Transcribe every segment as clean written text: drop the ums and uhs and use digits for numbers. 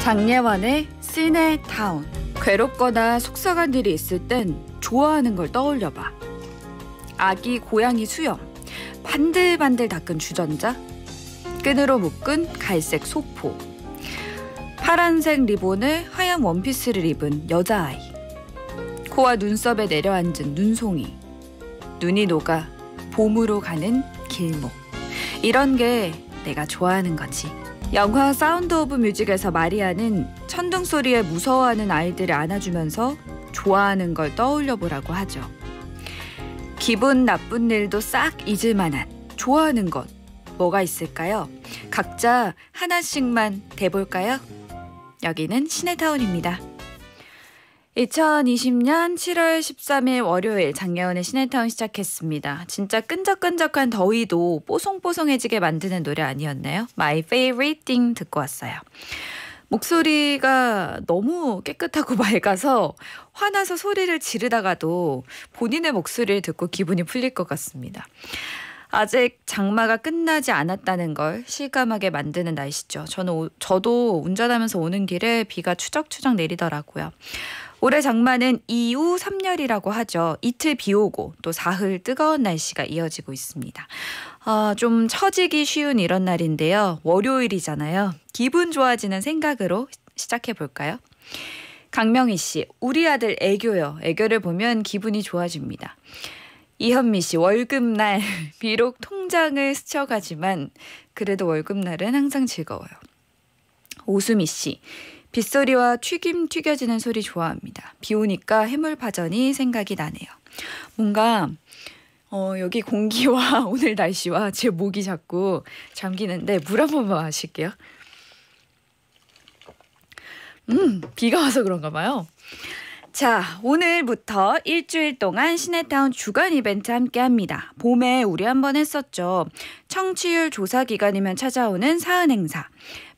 장예원의 시네타운. 괴롭거나 속상한 일이 있을 땐 좋아하는 걸 떠올려봐. 아기 고양이 수염, 반들반들 닦은 주전자, 끈으로 묶은 갈색 소포, 파란색 리본에 하얀 원피스를 입은 여자아이, 코와 눈썹에 내려앉은 눈송이, 눈이 녹아 봄으로 가는 길목. 이런 게 내가 좋아하는 거지. 영화 사운드 오브 뮤직에서 마리아는 천둥 소리에 무서워하는 아이들을 안아주면서 좋아하는 걸 떠올려보라고 하죠. 기분 나쁜 일도 싹 잊을 만한 좋아하는 것 뭐가 있을까요? 각자 하나씩만 대볼까요? 여기는 시네타운입니다. 2020년 7월 13일 월요일 장예원의 시네타운 시작했습니다. 진짜 끈적끈적한 더위도 뽀송뽀송해지게 만드는 노래 아니었나요? My Favorite Thing 듣고 왔어요. 목소리가 너무 깨끗하고 맑아서 화나서 소리를 지르다가도 본인의 목소리를 듣고 기분이 풀릴 것 같습니다. 아직 장마가 끝나지 않았다는 걸 실감하게 만드는 날씨죠. 저도 운전하면서 오는 길에 비가 추적추적 내리더라고요. 올해 장마는 2우 3열이라고 하죠. 이틀 비 오고 또 사흘 뜨거운 날씨가 이어지고 있습니다. 좀 처지기 쉬운 이런 날인데요. 월요일이잖아요. 기분 좋아지는 생각으로 시작해 볼까요? 강명희 씨, 우리 아들 애교요. 애교를 보면 기분이 좋아집니다. 이현미 씨, 월급날 비록 통장을 스쳐가지만 그래도 월급날은 항상 즐거워요. 오수미 씨, 빗소리와 튀김 튀겨지는 소리 좋아합니다. 비 오니까 해물파전이 생각이 나네요. 뭔가 여기 공기와 오늘 날씨와 제 목이 자꾸 잠기는데 물 한 번만 마실게요. 비가 와서 그런가 봐요. 자, 오늘부터 일주일 동안 시네타운 주간 이벤트 함께합니다. 봄에 우리 한번 했었죠. 청취율 조사 기간이면 찾아오는 사은 행사.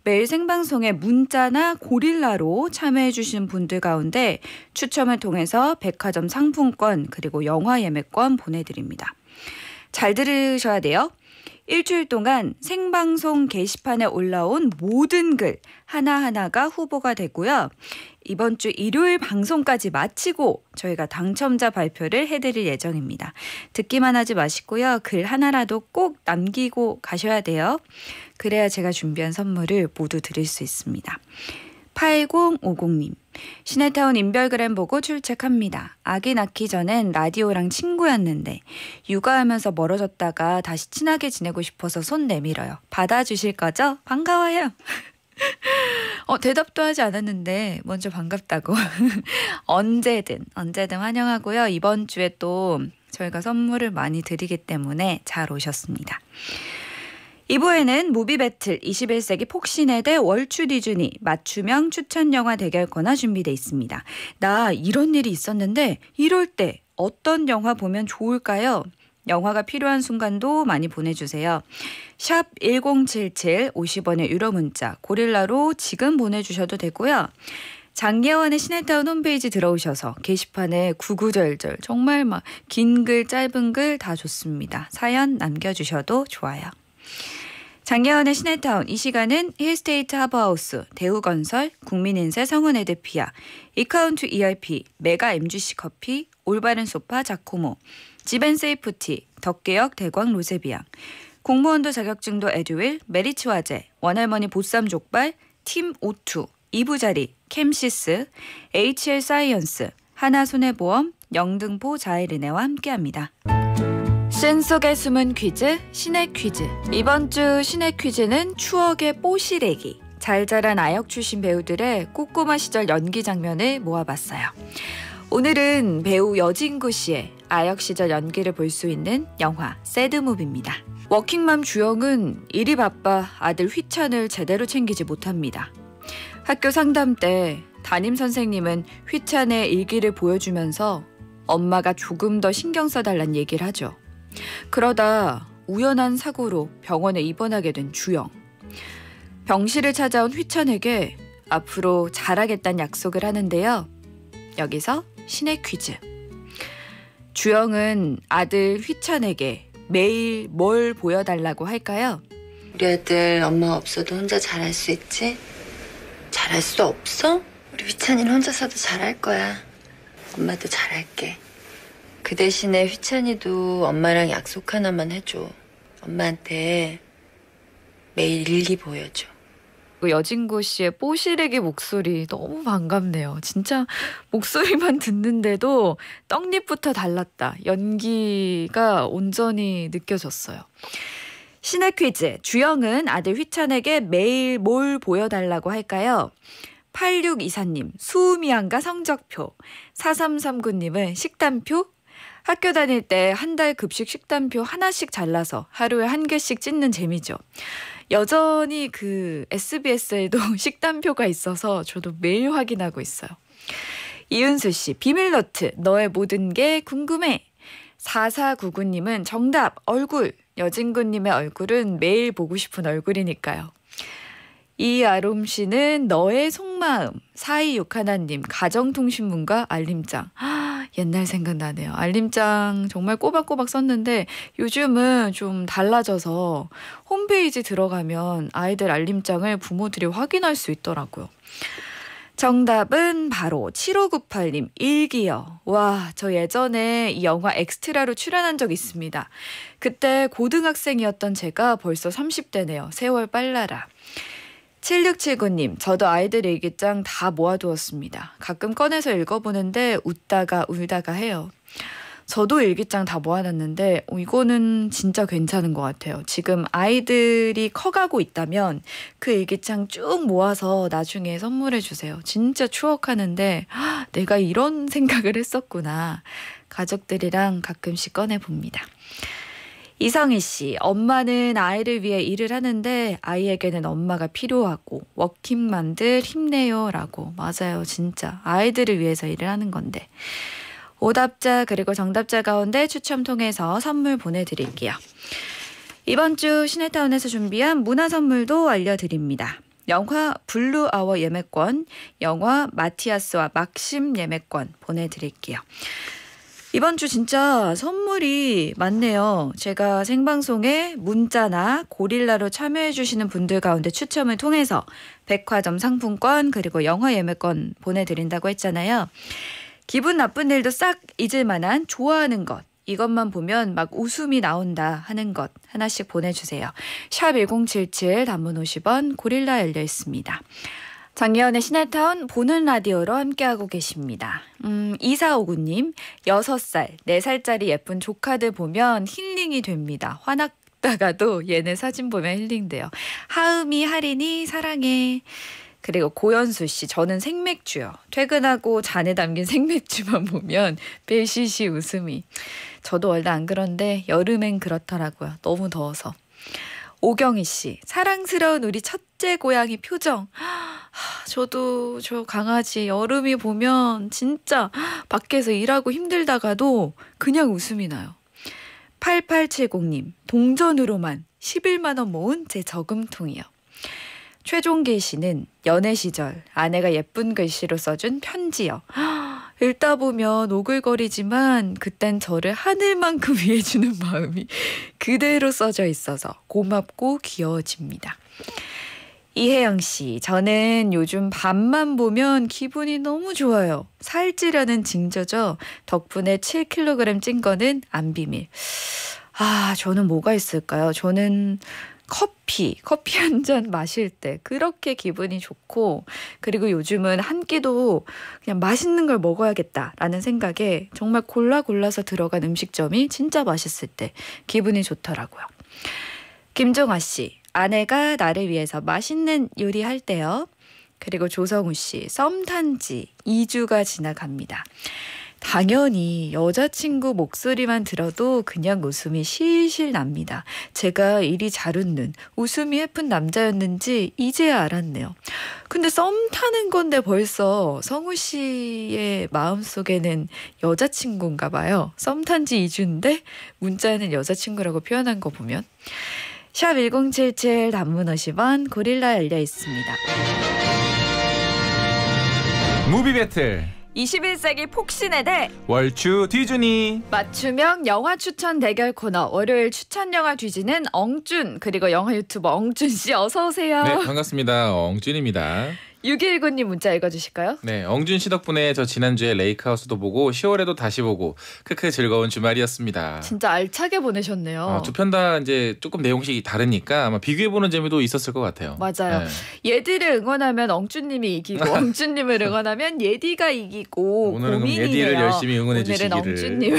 매일 생방송에 문자나 고릴라로 참여해주신 분들 가운데 추첨을 통해서 백화점 상품권 그리고 영화 예매권 보내드립니다. 잘 들으셔야 돼요. 일주일 동안 생방송 게시판에 올라온 모든 글 하나하나가 후보가 되고요. 이번 주 일요일 방송까지 마치고 저희가 당첨자 발표를 해드릴 예정입니다. 듣기만 하지 마시고요. 글 하나라도 꼭 남기고 가셔야 돼요. 그래야 제가 준비한 선물을 모두 드릴 수 있습니다. 8050님, 시네타운 인별그램 보고 출첵합니다. 아기 낳기 전엔 라디오랑 친구였는데 육아하면서 멀어졌다가 다시 친하게 지내고 싶어서 손 내밀어요. 받아주실 거죠? 반가워요. 대답도 하지 않았는데 먼저 반갑다고. 언제든 환영하고요. 이번 주에 또 저희가 선물을 많이 드리기 때문에 잘 오셨습니다. 2부에는 무비배틀 21세기 폭신의 월추 디즈니 맞춤형 추천 영화 대결 코너 준비돼 있습니다. 나 이런 일이 있었는데 이럴 때 어떤 영화 보면 좋을까요? 영화가 필요한 순간도 많이 보내주세요. 샵 1077 50원의 유료 문자 고릴라로 지금 보내주셔도 되고요. 장예원의 시네타운 홈페이지 들어오셔서 게시판에 구구절절 정말 막 긴 글 짧은 글 다 좋습니다. 사연 남겨주셔도 좋아요. 장예원의 시네타운 이 시간은 힐스테이트 하버하우스, 대우건설, 국민인세 성원에드피아, 이카운트 ERP, 메가 MGC 커피, 올바른 소파 자코모, 지벤세이프티, 덕계역 대광 로제비앙, 공무원도 자격증도 에듀윌, 메리츠화재, 원할머니 보쌈 족발, 팀 오투, 이부자리, 캠시스, HL 사이언스, 하나손해보험, 영등포 자이르네와 함께합니다. 신 속에 숨은 퀴즈, 신의 퀴즈. 이번 주 신의 퀴즈는 추억의 뽀시래기. 잘 자란 아역 출신 배우들의 꼬꼬마 시절 연기 장면을 모아봤어요. 오늘은 배우 여진구 씨의 아역 시절 연기를 볼 수 있는 영화 새드무비입니다. 워킹맘 주영은 일이 바빠 아들 휘찬을 제대로 챙기지 못합니다. 학교 상담 때 담임 선생님은 휘찬의 일기를 보여주면서 엄마가 조금 더 신경 써달란 얘기를 하죠. 그러다 우연한 사고로 병원에 입원하게 된 주영. 병실을 찾아온 휘찬에게 앞으로 잘하겠다는 약속을 하는데요. 여기서 신의 퀴즈. 주영은 아들 휘찬에게 매일 뭘 보여달라고 할까요? 우리 아들 엄마 없어도 혼자 잘할 수 있지? 잘할 수 없어? 우리 휘찬이는 혼자서도 잘할 거야. 엄마도 잘할게. 그 대신에 휘찬이도 엄마랑 약속 하나만 해줘. 엄마한테 매일 일기 보여줘. 여진구 씨의 뽀시래기 목소리 너무 반갑네요. 진짜 목소리만 듣는데도 떡잎부터 달랐다. 연기가 온전히 느껴졌어요. 신의 퀴즈. 주영은 아들 휘찬에게 매일 뭘 보여달라고 할까요? 8624님 수미양가 성적표, 4339님은 식단표. 학교 다닐 때 한 달 급식 식단표 하나씩 잘라서 하루에 한 개씩 찢는 재미죠. 여전히 그 SBS에도 식단표가 있어서 저도 매일 확인하고 있어요. 이은수 씨, 비밀노트 너의 모든 게 궁금해. 4499님은 정답 얼굴. 여진구님의 얼굴은 매일 보고 싶은 얼굴이니까요. 이아롬 씨는 너의 속마음. 4261님 가정통신문과 알림장. 옛날 생각나네요. 알림장 정말 꼬박꼬박 썼는데 요즘은 좀 달라져서 홈페이지 들어가면 아이들 알림장을 부모들이 확인할 수 있더라고요. 정답은 바로 7598님 일기요. 와, 저 예전에 이 영화 엑스트라로 출연한 적 있습니다. 그때 고등학생이었던 제가 벌써 30대네요. 세월 빨라라. 7679님, 저도 아이들 일기장 다 모아두었습니다. 가끔 꺼내서 읽어보는데 웃다가 울다가 해요. 저도 일기장 다 모아놨는데 이거는 진짜 괜찮은 것 같아요. 지금 아이들이 커가고 있다면 그 일기장 쭉 모아서 나중에 선물해 주세요. 진짜 추억하는데 내가 이런 생각을 했었구나. 가족들이랑 가끔씩 꺼내봅니다. 이성희 씨, 엄마는 아이를 위해 일을 하는데 아이에게는 엄마가 필요하고 워킹맘들 힘내요 라고. 맞아요. 진짜 아이들을 위해서 일을 하는 건데. 오답자 그리고 정답자 가운데 추첨 통해서 선물 보내드릴게요. 이번 주 시네타운에서 준비한 문화 선물도 알려드립니다. 영화 블루 아워 예매권, 영화 마티아스와 막심 예매권 보내드릴게요. 이번 주 진짜 선물이 많네요. 제가 생방송에 문자나 고릴라로 참여해주시는 분들 가운데 추첨을 통해서 백화점 상품권 그리고 영화 예매권 보내드린다고 했잖아요. 기분 나쁜 일도 싹 잊을 만한 좋아하는 것, 이것만 보면 막 웃음이 나온다 하는 것 하나씩 보내주세요. 샵 1077 단문 50원 고릴라 열려 있습니다. 장예원의 시네타운 보는 라디오로 함께하고 계십니다. 2459님 6살, 4살짜리 예쁜 조카들 보면 힐링이 됩니다. 화났다가도 얘네 사진 보면 힐링돼요. 하음이 하린이 사랑해. 그리고 고연수 씨, 저는 생맥주요. 퇴근하고 잔에 담긴 생맥주만 보면 배시시 웃음이. 저도 원래 안 그런데 여름엔 그렇더라고요. 너무 더워서. 오경희 씨, 사랑스러운 우리 첫째 고양이 표정. 저도 저 강아지 여름이 보면 진짜 밖에서 일하고 힘들다가도 그냥 웃음이 나요. 8870님, 동전으로만 11만 원 모은 제 저금통이요. 최종길 씨는 연애 시절 아내가 예쁜 글씨로 써준 편지요. 읽다 보면 오글거리지만 그땐 저를 하늘만큼 위해주는 마음이 그대로 써져 있어서 고맙고 귀여워집니다. 이혜영 씨, 저는 요즘 밤만 보면 기분이 너무 좋아요. 살찌려는 징조죠. 덕분에 7kg 찐 거는 안 비밀. 저는 뭐가 있을까요? 저는 커피 한 잔 마실 때 그렇게 기분이 좋고, 그리고 요즘은 한 끼도 그냥 맛있는 걸 먹어야겠다라는 생각에 정말 골라서 들어간 음식점이 진짜 맛있을 때 기분이 좋더라고요. 김종아 씨, 아내가 나를 위해서 맛있는 요리할 때요. 그리고 조성우 씨, 썸 탄 지 2주가 지나갑니다. 당연히 여자친구 목소리만 들어도 그냥 웃음이 실실 납니다. 제가 일이 잘 웃는, 웃음이 예쁜 남자였는지 이제야 알았네요. 근데 썸 타는 건데 벌써 성우 씨의 마음속에는 여자친구인가 봐요. 썸 탄 지 2주인데 문자에는 여자친구라고 표현한 거 보면. 샵 1077 단문 50원 고릴라 열려 있습니다. 무비 배틀 21세기 폭신의 월추 뒤준이 맞춤형 영화 추천 대결 코너, 월요일 추천 영화 뒤지는 엉준, 그리고 영화 유튜버 엉준 씨 어서 오세요. 네, 반갑습니다. 엉준입니다. 619님 문자 읽어주실까요? 네, 엉준 씨 덕분에 저 지난주에 레이크하우스도 보고 10월에도 다시 보고 크크 즐거운 주말이었습니다. 진짜 알차게 보내셨네요. 두 편 다 이제 조금 내용식이 다르니까 아마 비교해보는 재미도 있었을 것 같아요. 맞아요. 예디를 응원하면 엉준님이 이기고 엉준님을 응원하면 예디가 이기고 오늘은 고민이네요. 예디를 열심히 응원해 오늘은 주시기를. 엉준님.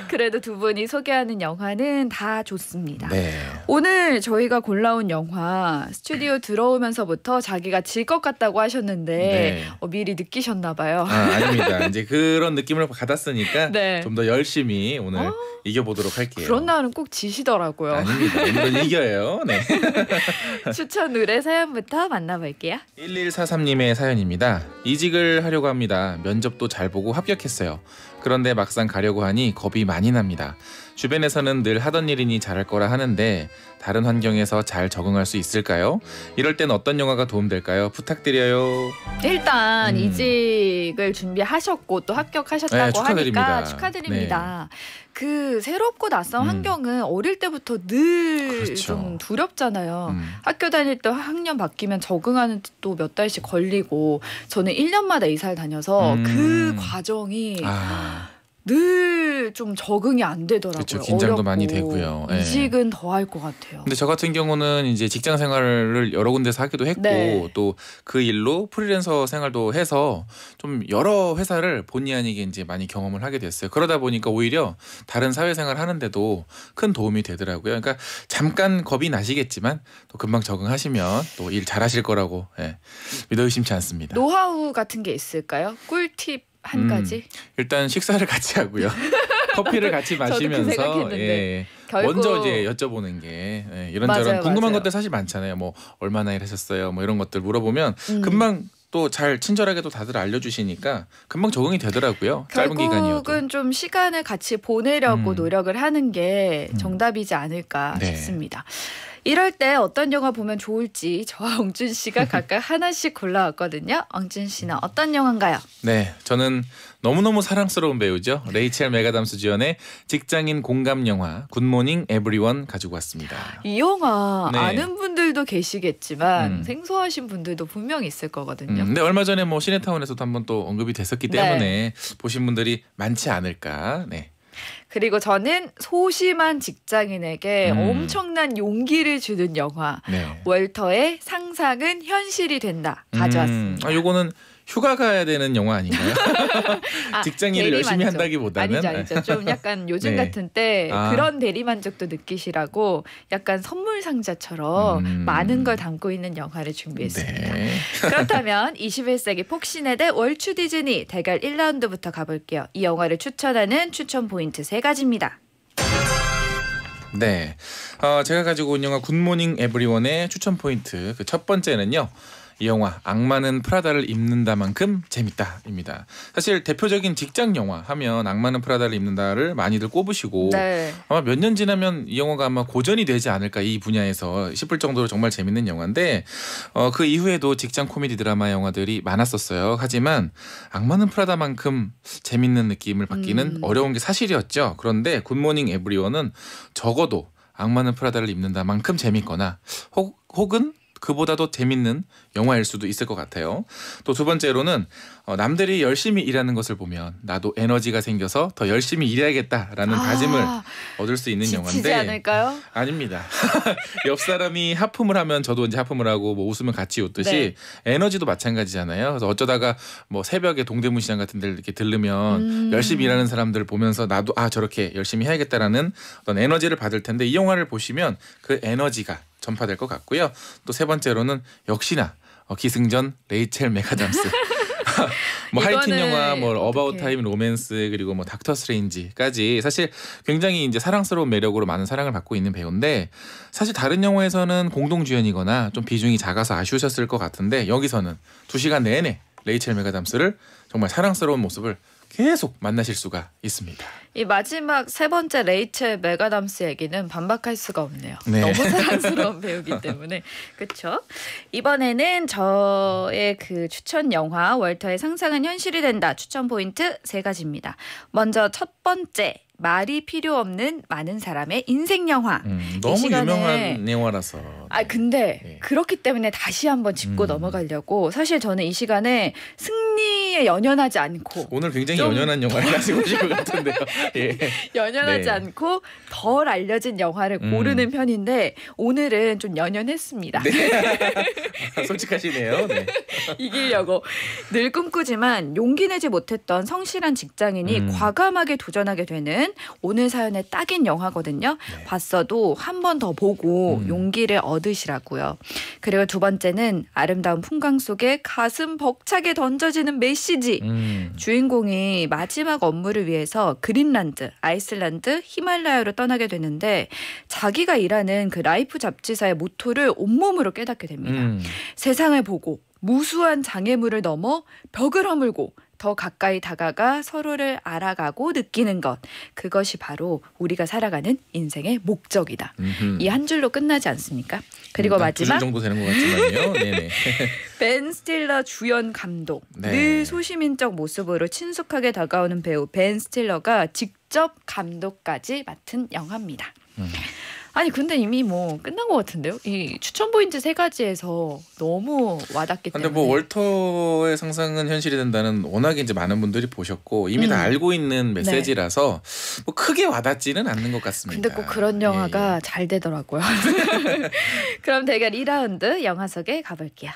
그래도 두 분이 소개하는 영화는 다 좋습니다. 네. 오늘 저희가 골라온 영화 스튜디오 들어오면서부터 자기가 질 것 같다고 하셨는데 네. 미리 느끼셨나 봐요. 아닙니다. 이제 그런 느낌을 받았으니까 네. 좀 더 열심히 오늘 이겨보도록 할게요. 그런 날은 꼭 지시더라고요. 아닙니다. 오늘은 이겨요. 네. 추천 노래 사연부터 만나볼게요. 1143님의 사연입니다. 이직을 하려고 합니다. 면접도 잘 보고 합격했어요. 그런데 막상 가려고 하니 겁이 많이 납니다. 주변에서는 늘 하던 일이니 잘할 거라 하는데 다른 환경에서 잘 적응할 수 있을까요? 이럴 땐 어떤 영화가 도움될까요? 부탁드려요. 일단 이직을 준비하셨고 또 합격하셨다고 네, 축하드립니다. 하니까 축하드립니다. 그 새롭고 낯선 환경은 어릴 때부터 늘 그렇죠. 좀 두렵잖아요. 학교 다닐 때 학년 바뀌면 적응하는 또 몇 달씩 걸리고 저는 1년마다 이사를 다녀서 그 과정이 늘 좀 적응이 안 되더라고요. 그렇죠. 긴장도 어렵고. 많이 되고요. 예. 이직은 더 할 것 같아요. 근데 저 같은 경우는 이제 직장 생활을 여러 군데서 하기도 했고 네. 또 그 일로 프리랜서 생활도 해서 좀 여러 회사를 본의 아니게 이제 많이 경험을 하게 됐어요. 그러다 보니까 오히려 다른 사회생활 하는데도 큰 도움이 되더라고요. 그러니까 잠깐 겁이 나시겠지만 또 금방 적응하시면 또 일 잘하실 거라고 믿어 의심치 않습니다. 노하우 같은 게 있을까요? 꿀팁 한 가지? 일단 식사를 같이 하고요. 커피를 같이 저도 그 마시면서 생각했는데. 결국 먼저 이제 여쭤보는 게 이런저런 맞아요, 궁금한 맞아요. 것들 사실 많잖아요. 뭐 얼마나 일하셨어요? 뭐 이런 것들 물어보면 금방 또 잘 친절하게 또 다들 알려주시니까 금방 적응이 되더라고요. 짧은 기간이어도. 결국은 좀 시간을 같이 보내려고 노력을 하는 게 정답이지 않을까 네. 싶습니다. 이럴 때 어떤 영화 보면 좋을지 저와 엉준 씨가 각각 하나씩 골라왔거든요. 엉준 씨는 어떤 영화인가요? 네, 저는 너무너무 사랑스러운 배우죠. 레이첼 메가담스 주연의 직장인 공감 영화 굿모닝 에브리원 가지고 왔습니다. 이 영화 네. 아는 분들도 계시겠지만 생소하신 분들도 분명히 있을 거거든요. 근데 얼마 전에 뭐 시네타운에서도 한번 또 언급이 됐었기 때문에 보신 분들이 많지 않을까. 네. 그리고 저는 소심한 직장인에게 엄청난 용기를 주는 영화 네. 월터의 상상은 현실이 된다 가져왔습니다. 요거는 휴가 가야 되는 영화 아닌가요? 직장인을 열심히 대리만족. 한다기보다는 아니죠. 좀 약간 요즘 네. 같은 때 그런 대리만족도 느끼시라고 약간 선물 상자처럼 많은 걸 담고 있는 영화를 준비했습니다. 네. 그렇다면 21세기 폭신의 월추 디즈니 대결 1라운드부터 가볼게요. 이 영화를 추천하는 추천 포인트 3가지입니다. 네. 제가 가지고 온 영화 굿모닝 에브리원의 추천 포인트 그 첫 번째는요. 이 영화 악마는 프라다를 입는다만큼 재밌다입니다. 사실 대표적인 직장 영화 하면 악마는 프라다를 입는다를 많이들 꼽으시고 네. 아마 몇 년 지나면 이 영화가 아마 고전이 되지 않을까 이 분야에서 싶을 정도로 정말 재밌는 영화인데 그 이후에도 직장 코미디 드라마 영화들이 많았었어요. 하지만 악마는 프라다만큼 재밌는 느낌을 받기는 어려운 게 사실이었죠. 그런데 굿모닝 에브리원은 적어도 악마는 프라다를 입는다만큼 재밌거나 혹은 그보다도 재밌는 영화일 수도 있을 것 같아요. 또 두 번째로는 남들이 열심히 일하는 것을 보면 나도 에너지가 생겨서 더 열심히 일해야겠다라는 다짐을 얻을 수 있는 지치지 영화인데 않을까요? 아닙니다. 옆 사람이 하품을 하면 저도 이제 하품을 하고 뭐 웃으면 같이 웃듯이 에너지도 마찬가지잖아요. 그래서 어쩌다가 뭐 새벽에 동대문 시장 같은 데를 이렇게 들르면 열심히 일하는 사람들을 보면서 나도 저렇게 열심히 해야겠다라는 어떤 에너지를 받을 텐데 이 영화를 보시면 그 에너지가 전파될 것 같고요. 또 세 번째로는 역시나 기승전 레이첼 메가담스. 뭐 하이틴 영화, 뭐 어바웃 타임 로맨스 그리고 뭐 닥터 스트레인지까지 사실 굉장히 이제 사랑스러운 매력으로 많은 사랑을 받고 있는 배우인데 사실 다른 영화에서는 공동 주연이거나 좀 비중이 작아서 아쉬우셨을 것 같은데 여기서는 2시간 내내 레이첼 메가담스를 정말 사랑스러운 모습을 계속 만나실 수가 있습니다. 이 마지막 세 번째 레이첼 메가담스 얘기는 반박할 수가 없네요. 네. 너무 사랑스러운 배우기 때문에. 그렇죠? 이번에는 저의 그 추천 영화 월터의 상상은 현실이 된다 추천 포인트 3가지입니다. 먼저 첫 번째 말이 필요 없는 많은 사람의 인생 영화. 너무 시간에 유명한 영화라서. 근데 네. 그렇기 때문에 다시 한번 짚고 넘어가려고. 사실 저는 이 시간에 승리에 연연하지 않고 오늘 굉장히 좀 연연한 영화를 가지고 오신 것 같은데요. 예. 연연하지 네. 않고 덜 알려진 영화를 고르는 편인데 오늘은 좀 연연했습니다. 솔직하시네요. 네. 이기려고 늘 꿈꾸지만 용기 내지 못했던 성실한 직장인이 과감하게 도전하게 되는 오늘 사연에 딱인 영화거든요. 네. 봤어도 한 번 더 보고 용기를 얻으시라고요. 그리고 두 번째는 아름다운 풍광 속에 가슴 벅차게 던져지는 메시지. 주인공이 마지막 업무를 위해서 그린란드, 아이슬란드, 히말라야로 떠나게 되는데 자기가 일하는 그 라이프 잡지사의 모토를 온몸으로 깨닫게 됩니다. 세상을 보고 무수한 장애물을 넘어 벽을 허물고 더 가까이 다가가 서로를 알아가고 느끼는 것. 그것이 바로 우리가 살아가는 인생의 목적이다. 이 한 줄로 끝나지 않습니까? 그리고 마지막 2줄 정도 되는 것 같지만요. 네네. 벤 스틸러 주연 감독. 네. 늘 소시민적 모습으로 친숙하게 다가오는 배우 벤 스틸러가 직접 감독까지 맡은 영화입니다. 아니 근데 이미 뭐 끝난 것 같은데요? 이 추천 포인트 3가지에서 너무 와닿기 근데 때문에. 뭐 월터의 상상은 현실이 된다는 워낙에 이제 많은 분들이 보셨고 이미 다 알고 있는 메시지라서 뭐 크게 와닿지는 않는 것 같습니다. 근데 꼭 그런 영화가 잘 되더라고요. 그럼 대결 2라운드 영화 속에 가볼게요.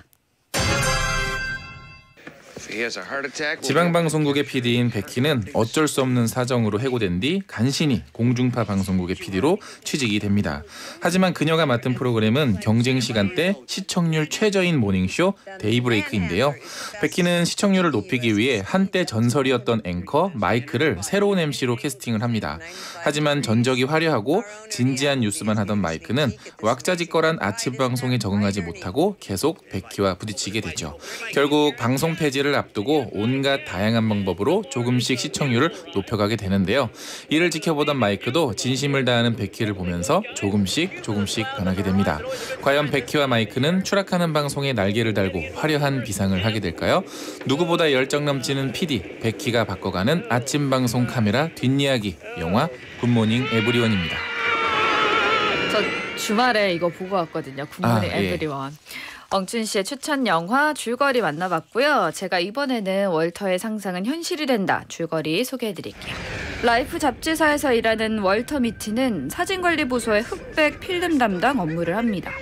지방방송국의 PD인 백희는 어쩔 수 없는 사정으로 해고된 뒤 간신히 공중파 방송국의 PD로 취직이 됩니다. 하지만 그녀가 맡은 프로그램은 경쟁 시간대 시청률 최저인 모닝쇼 데이브레이크인데요. 백희는 시청률을 높이기 위해 한때 전설이었던 앵커 마이크를 새로운 MC로 캐스팅을 합니다. 하지만 전적이 화려하고 진지한 뉴스만 하던 마이크는 왁자지껄한 아침 방송에 적응하지 못하고 계속 백희와 부딪히게 되죠. 결국 방송 폐지를 앞두고 온갖 다양한 방법으로 조금씩 시청률을 높여가게 되는데요. 이를 지켜보던 마이크도 진심을 다하는 백희를 보면서 조금씩 변하게 됩니다. 과연 백희와 마이크는 추락하는 방송에 날개를 달고 화려한 비상을 하게 될까요? 누구보다 열정 넘치는 PD 백희가 바꿔가는 아침 방송 카메라 뒷이야기 영화 굿모닝 에브리원입니다. 저 주말에 이거 보고 왔거든요. 굿모닝 에브리원. 엉춘 씨의 추천 영화 줄거리 만나봤고요. 제가 이번에는 월터의 상상은 현실이 된다. 줄거리 소개해드릴게요. 라이프 잡지사에서 일하는 월터 미티는 사진관리부서의 흑백 필름 담당 업무를 합니다.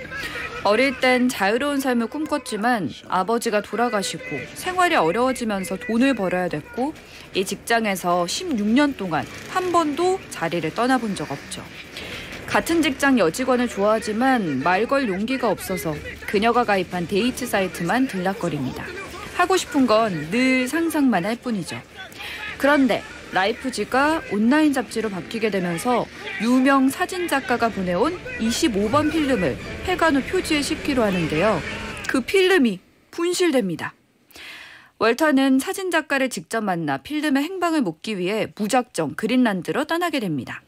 어릴 땐 자유로운 삶을 꿈꿨지만 아버지가 돌아가시고 생활이 어려워지면서 돈을 벌어야 됐고 이 직장에서 16년 동안 한 번도 자리를 떠나본 적 없죠. 같은 직장 여직원을 좋아하지만 말 걸 용기가 없어서 그녀가 가입한 데이트 사이트만 들락거립니다. 하고 싶은 건 늘 상상만 할 뿐이죠. 그런데 라이프지가 온라인 잡지로 바뀌게 되면서 유명 사진작가가 보내온 25번 필름을 폐간 후 표지에 싣기로 하는데요. 그 필름이 분실됩니다. 월터는 사진작가를 직접 만나 필름의 행방을 묻기 위해 무작정 그린란드로 떠나게 됩니다.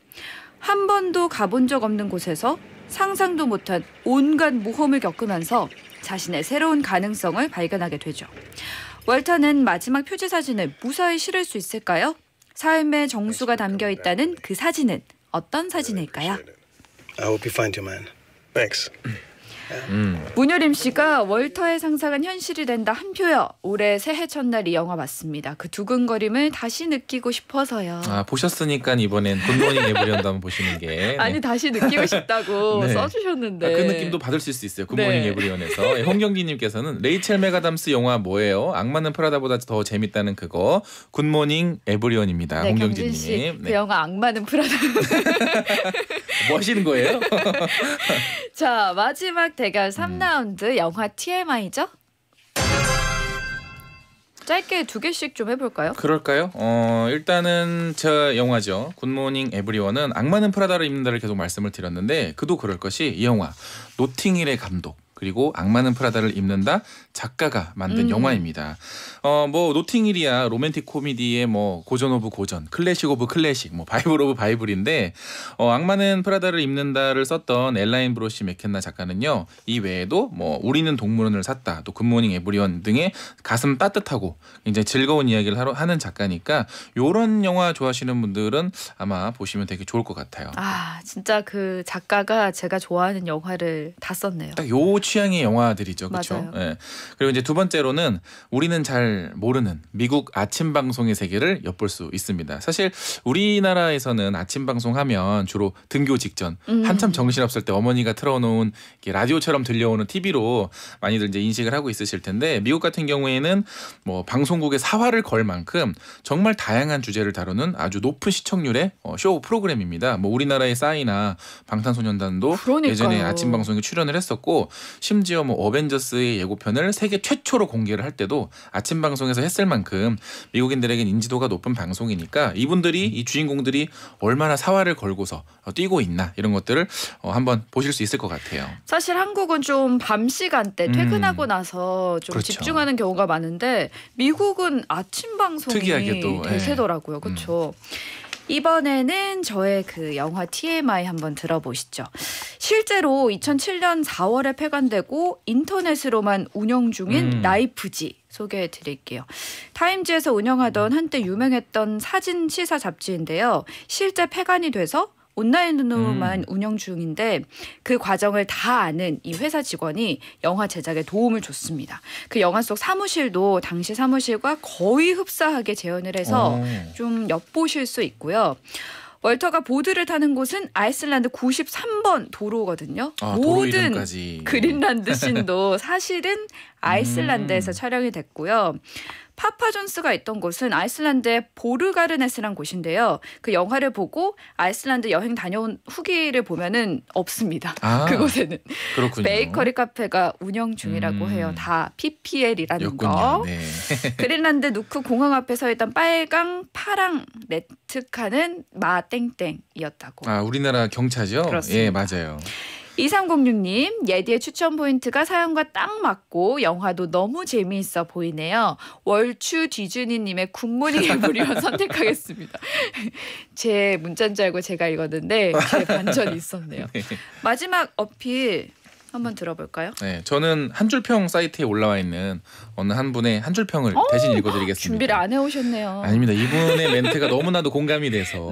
한 번도 가본 적 없는 곳에서 상상도 못한 온갖 모험을 겪으면서 자신의 새로운 가능성을 발견하게 되죠. 월터는 마지막 표지 사진을 무사히 실을 수 있을까요? 삶의 정수가 담겨 있다는 그 사진은 어떤 사진일까요? I hope you find your man. Thanks. 문효림 씨가 월터의 상상은 현실이 된다 한 표요. 올해 새해 첫날 이 영화 봤습니다. 그 두근거림을 다시 느끼고 싶어서요. 보셨으니까 이번엔 굿모닝 에브리원도 한번 보시는 게. 아니 다시 느끼고 싶다고 네. 써주셨는데. 그 느낌도 받으실 수 있어요. 굿모닝 네. 에브리원에서. 홍경기님께서는 레이첼 맥아담스 영화 뭐예요? 악마는 프라다보다 더 재밌다는 그거. 굿모닝 에브리원입니다. 네, 홍경진님. 경진 씨, 그 영화 악마는 프라다. 뭐 하시는 거예요? 자, 마지막 대결 3라운드 영화 TMI죠? 짧게 2개씩 좀 해볼까요? 그럴까요? 일단은 저 영화죠. 굿모닝 에브리원은 악마는 프라다를 입는다를 계속 말씀을 드렸는데 그도 그럴 것이 이 영화 노팅힐의 감독 그리고 악마는 프라다를 입는다 작가가 만든 영화입니다. 뭐 노팅힐이야 로맨틱 코미디의 뭐 고전 오브 고전, 클래식 오브 클래식, 뭐 바이블 오브 바이블인데 악마는 프라다를 입는다를 썼던 엘라인 브로시 맥켄나 작가는요. 이 외에도 뭐 우리는 동물원을 샀다, 또 굿모닝 에브리원 등의 가슴 따뜻하고 굉장히 즐거운 이야기를 하는 작가니까 이런 영화 좋아하시는 분들은 아마 보시면 되게 좋을 것 같아요. 아 진짜 그 작가가 제가 좋아하는 영화를 다 썼네요. 딱 요 취향의 영화들이죠, 그렇죠? 예. 그리고 이제 두 번째로는 우리는 잘 모르는 미국 아침 방송의 세계를 엿볼 수 있습니다. 사실 우리나라에서는 아침 방송하면 주로 등교 직전 한참 정신없을 때 어머니가 틀어놓은 라디오처럼 들려오는 TV로 많이들 이제 인식을 하고 있으실 텐데 미국 같은 경우에는 뭐 방송국의 사활을 걸 만큼 정말 다양한 주제를 다루는 아주 높은 시청률의 쇼 프로그램입니다. 뭐 우리나라의 싸이나 방탄소년단도 그러니까요. 예전에 아침 방송에 출연을 했었고 심지어 뭐 어벤져스의 예고편을 세계 최초로 공개를 할 때도 아침 방송에서 했을 만큼 미국인들에겐 인지도가 높은 방송이니까 이분들이 이 주인공들이 얼마나 사활을 걸고서 뛰고 있나 이런 것들을 한번 보실 수 있을 것 같아요. 사실 한국은 좀 밤 시간대 퇴근하고 나서 좀 그렇죠. 집중하는 경우가 많은데 미국은 아침 방송이 특이하게도, 대세더라고요. 그렇죠. 이번에는 저의 그 영화 TMI 한번 들어보시죠. 실제로 2007년 4월에 폐간되고 인터넷으로만 운영 중인 라이프지 소개해 드릴게요. 타임지에서 운영하던 한때 유명했던 사진 시사 잡지인데요. 실제 폐간이 돼서 온라인으로만 운영 중인데 그 과정을 다 아는 이 회사 직원이 영화 제작에 도움을 줬습니다. 그 영화 속 사무실도 당시 사무실과 거의 흡사하게 재현을 해서 좀 엿보실 수 있고요. 월터가 보드를 타는 곳은 아이슬란드 93번 도로거든요. 모든 그린란드 씬도 사실은 아이슬란드에서 촬영이 됐고요. 파파 존스가 있던 곳은 아이슬란드의 보르가르네스란 곳인데요. 그 영화를 보고 아이슬란드 여행 다녀온 후기를 보면은 없습니다. 그곳에는. 그렇군요. 베이커리 카페가 운영 중이라고 해요. 다 PPL이라는 거. 네. 그린란드 누크 공항 앞에 서 있던 빨강, 파랑 레트카는 마 땡땡이었다고. 아 우리나라 경차죠? 그렇습니다. 예, 맞아요. 2306님, 예디의 추천 포인트가 사연과 딱 맞고 영화도 너무 재미있어 보이네요. 월추 뒤준이님의 굿모닝 에브리원 선택하겠습니다. 제 문자인 줄 알고 제가 읽었는데 제 반전이 있었네요. 네. 마지막 어필 한번 들어볼까요? 네, 저는 한 줄평 사이트에 올라와 있는 어느 한 분의 한 줄평을 대신 읽어드리겠습니다. 준비를 안 해오셨네요. 아닙니다. 이분의 멘트가 너무나도 공감이 돼서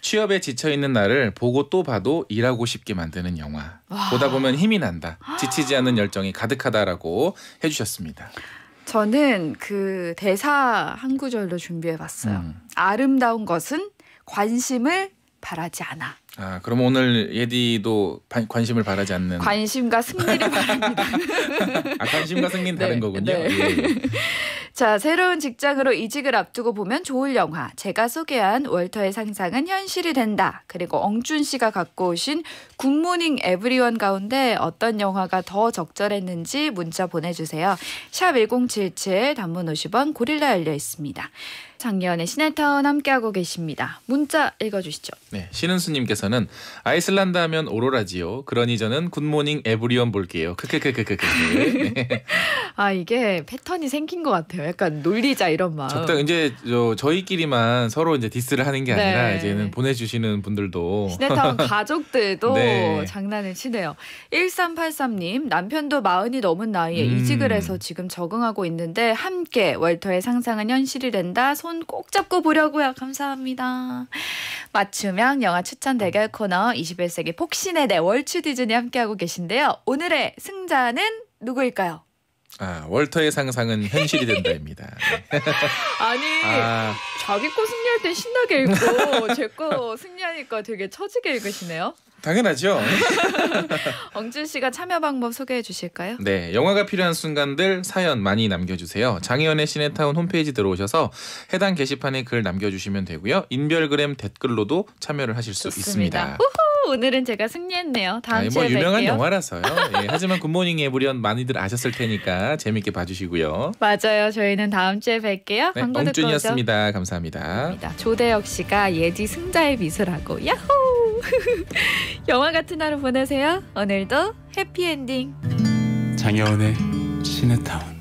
취업에 지쳐있는 나를 보고 또 봐도 일하고 싶게 만드는 영화. 보다 보면 힘이 난다. 지치지 않는 열정이 가득하다라고 해주셨습니다. 저는 그 대사 한 구절로 준비해봤어요. 아름다운 것은 관심을 바라지 않아. 아, 그럼 오늘 예디도 관심을 바라지 않는 관심과 승리를 바랍니다. 아, 관심과 승리는 다른 거군요. 네. 예. 자, 새로운 직장으로 이직을 앞두고 보면 좋을 영화. 제가 소개한 월터의 상상은 현실이 된다. 그리고 엉준 씨가 갖고 오신 굿모닝 에브리원 가운데 어떤 영화가 더 적절했는지 문자 보내주세요. 샵 1077 단문 50원 고릴라 열려 있습니다. 장기연의 시네타운 함께하고 계십니다. 문자 읽어주시죠. 네, 신은수님께서는 아이슬란드 하면 오로라지요. 그러니 저는 굿모닝 에브리원 볼게요. 크크크크크크. 네. 아 이게 패턴이 생긴 것 같아요. 약간 놀리자 이런 마음. 적당 이제 저희끼리만 서로 이제 디스를 하는 게 아니라 이제는 보내주시는 분들도 시네타운 가족들도 네. 장난을 치네요. 1383님 남편도 40이 넘은 나이에 이직을 해서 지금 적응하고 있는데 함께 월터의 상상은 현실이 된다. 손 꼭 잡고 보려고요. 감사합니다. 맞춤형 영화 추천 대결 코너 21세기 폭신의 내 월추 디즈니 함께하고 계신데요. 오늘의 승자는 누구일까요? 아, 월터의 상상은 현실이 된다입니다. 네. 아니 자기 거 승리할 땐 신나게 읽고 제 거 승리하니까 되게 처지게 읽으시네요. 당연하죠. 엉준 씨가 참여 방법 소개해 주실까요? 네, 영화가 필요한 순간들 사연 많이 남겨주세요. 장희연의 시네타운 홈페이지 들어오셔서 해당 게시판에 글 남겨주시면 되고요. 인별그램 댓글로도 참여를 하실 수 있습니다. 우후, 오늘은 제가 승리했네요. 다음 주에 뵐게요. 유명한 영화라서요. 예, 하지만 굿모닝 에브리원 많이들 아셨을 테니까 재밌게 봐주시고요. 맞아요. 저희는 다음 주에 뵐게요. 네, 광고 듣고 오죠. 엉준이었습니다. 감사합니다. 조대혁 씨가 예지 승자의 미소라고. 야호! 영화 같은 하루 보내세요. 오늘도 해피엔딩. 장여운의 시네타운.